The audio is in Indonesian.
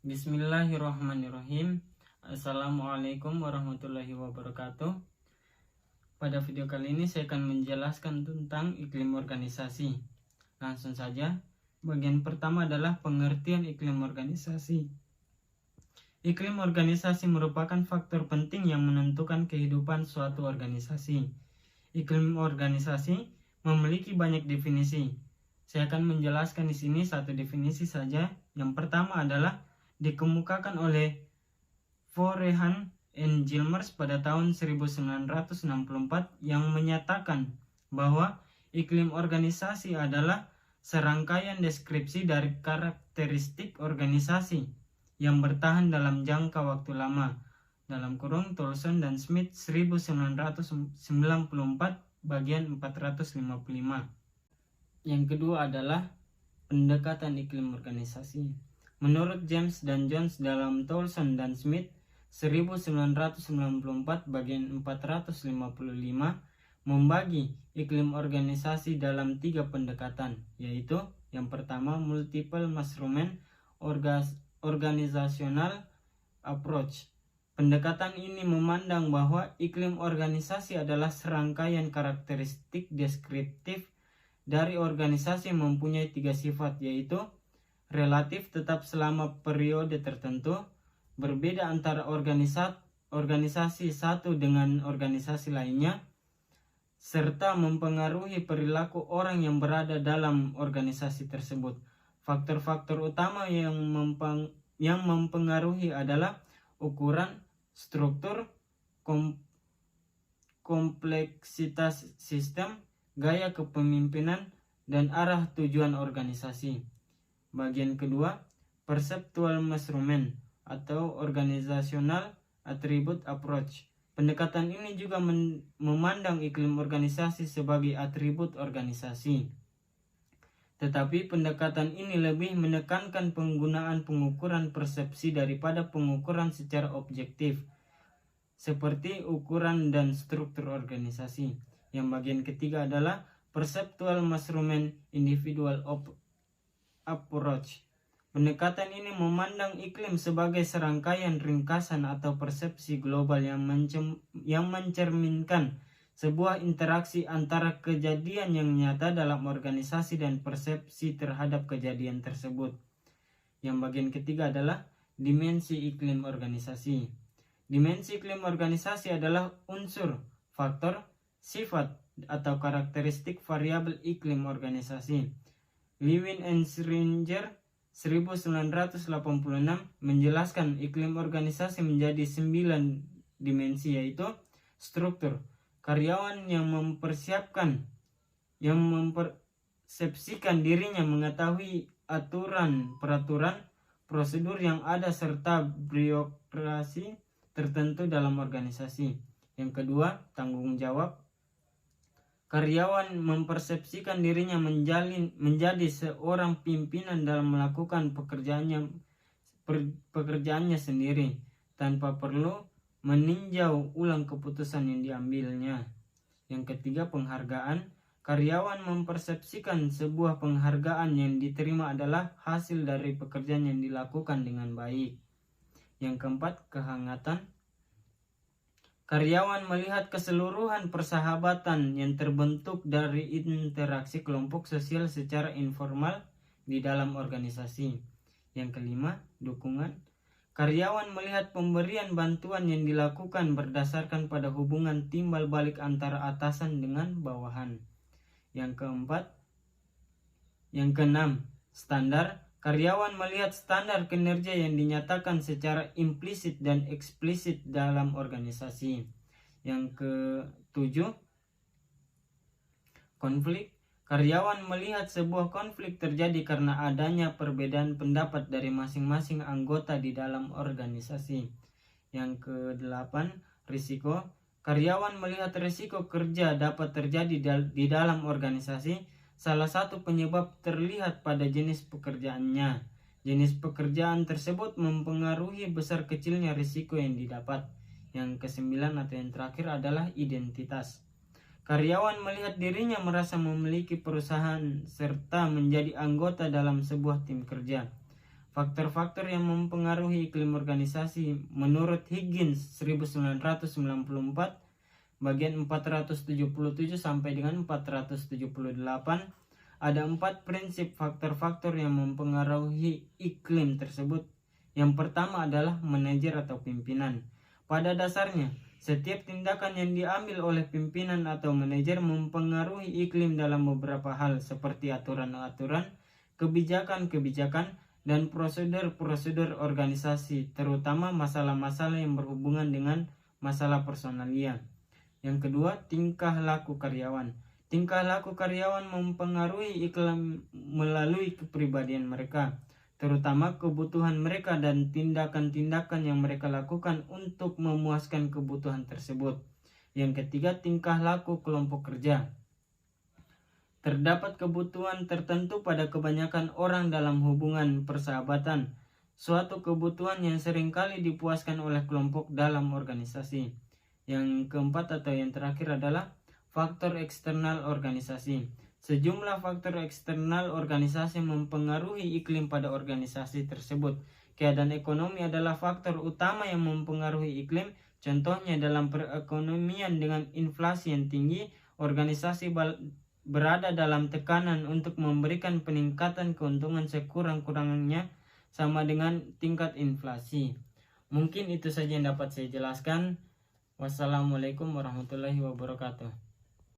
Bismillahirrahmanirrahim. Assalamualaikum warahmatullahi wabarakatuh. Pada video kali ini saya akan menjelaskan tentang iklim organisasi. Langsung saja. Bagian pertama adalah pengertian iklim organisasi. Iklim organisasi merupakan faktor penting yang menentukan kehidupan suatu organisasi. Iklim organisasi memiliki banyak definisi. Saya akan menjelaskan di sini satu definisi saja. Yang pertama adalah dikemukakan oleh Forehan and Gilmers pada tahun 1964 yang menyatakan bahwa iklim organisasi adalah serangkaian deskripsi dari karakteristik organisasi yang bertahan dalam jangka waktu lama, dalam kurung Tolson dan Smith 1994 bagian 455. Yang kedua adalah pendekatan iklim organisasi. Menurut James dan Jones dalam Tolson dan Smith 1994 bagian 455 membagi iklim organisasi dalam 3 pendekatan, yaitu yang pertama multiple measurement organizational approach. Pendekatan ini memandang bahwa iklim organisasi adalah serangkaian karakteristik deskriptif dari organisasi yang mempunyai 3 sifat, yaitu relatif tetap selama periode tertentu, berbeda antara organisasi satu dengan organisasi lainnya, serta mempengaruhi perilaku orang yang berada dalam organisasi tersebut. Faktor-faktor utama yang mempengaruhi adalah ukuran, struktur, kompleksitas sistem, gaya kepemimpinan, dan arah tujuan organisasi. Bagian kedua, perceptual measurement atau organizational attribute approach. Pendekatan ini juga memandang iklim organisasi sebagai atribut organisasi. Tetapi pendekatan ini lebih menekankan penggunaan pengukuran persepsi daripada pengukuran secara objektif, seperti ukuran dan struktur organisasi. Yang bagian ketiga adalah perceptual measurement individual approach. Pendekatan ini memandang iklim sebagai serangkaian ringkasan atau persepsi global yang mencerminkan sebuah interaksi antara kejadian yang nyata dalam organisasi dan persepsi terhadap kejadian tersebut. Yang bagian ketiga adalah dimensi iklim organisasi. Dimensi iklim organisasi adalah unsur, faktor, sifat, atau karakteristik variabel iklim organisasi. Lewin and Schringer 1986 menjelaskan iklim organisasi menjadi 9 dimensi, yaitu struktur, karyawan yang mempersepsikan dirinya mengetahui aturan, peraturan, prosedur yang ada serta birokrasi tertentu dalam organisasi. Yang kedua, tanggung jawab. Karyawan mempersepsikan dirinya menjadi seorang pimpinan dalam melakukan pekerjaannya sendiri tanpa perlu meninjau ulang keputusan yang diambilnya. Yang ketiga, penghargaan. Karyawan mempersepsikan sebuah penghargaan yang diterima adalah hasil dari pekerjaan yang dilakukan dengan baik. Yang keempat, kehangatan. Karyawan melihat keseluruhan persahabatan yang terbentuk dari interaksi kelompok sosial secara informal di dalam organisasi. Yang kelima, dukungan. Karyawan melihat pemberian bantuan yang dilakukan berdasarkan pada hubungan timbal balik antara atasan dengan bawahan. Yang keenam, standar. Karyawan melihat standar kinerja yang dinyatakan secara implisit dan eksplisit dalam organisasi. Yang ketujuh, konflik. Karyawan melihat sebuah konflik terjadi karena adanya perbedaan pendapat dari masing-masing anggota di dalam organisasi. Yang kedelapan, risiko. Karyawan melihat risiko kerja dapat terjadi di dalam organisasi. Salah satu penyebab terlihat pada jenis pekerjaannya. Jenis pekerjaan tersebut mempengaruhi besar kecilnya risiko yang didapat. Yang kesembilan atau yang terakhir adalah identitas. Karyawan melihat dirinya merasa memiliki perusahaan serta menjadi anggota dalam sebuah tim kerja. Faktor-faktor yang mempengaruhi iklim organisasi menurut Higgins 1994 bagian 477 sampai dengan 478 ada 4 prinsip faktor-faktor yang mempengaruhi iklim tersebut. Yang pertama adalah manajer atau pimpinan. Pada dasarnya, setiap tindakan yang diambil oleh pimpinan atau manajer mempengaruhi iklim dalam beberapa hal seperti aturan-aturan, kebijakan-kebijakan, dan prosedur-prosedur organisasi, terutama masalah-masalah yang berhubungan dengan masalah personalia. Yang kedua, tingkah laku karyawan. Tingkah laku karyawan mempengaruhi iklim melalui kepribadian mereka, terutama kebutuhan mereka dan tindakan-tindakan yang mereka lakukan untuk memuaskan kebutuhan tersebut. Yang ketiga, tingkah laku kelompok kerja. Terdapat kebutuhan tertentu pada kebanyakan orang dalam hubungan persahabatan, suatu kebutuhan yang seringkali dipuaskan oleh kelompok dalam organisasi. Yang keempat atau yang terakhir adalah faktor eksternal organisasi. Sejumlah faktor eksternal organisasi mempengaruhi iklim pada organisasi tersebut. Keadaan ekonomi adalah faktor utama yang mempengaruhi iklim. Contohnya dalam perekonomian dengan inflasi yang tinggi, organisasi berada dalam tekanan untuk memberikan peningkatan keuntungan sekurang-kurangnya sama dengan tingkat inflasi. Mungkin itu saja yang dapat saya jelaskan. Wassalamualaikum warahmatullahi wabarakatuh.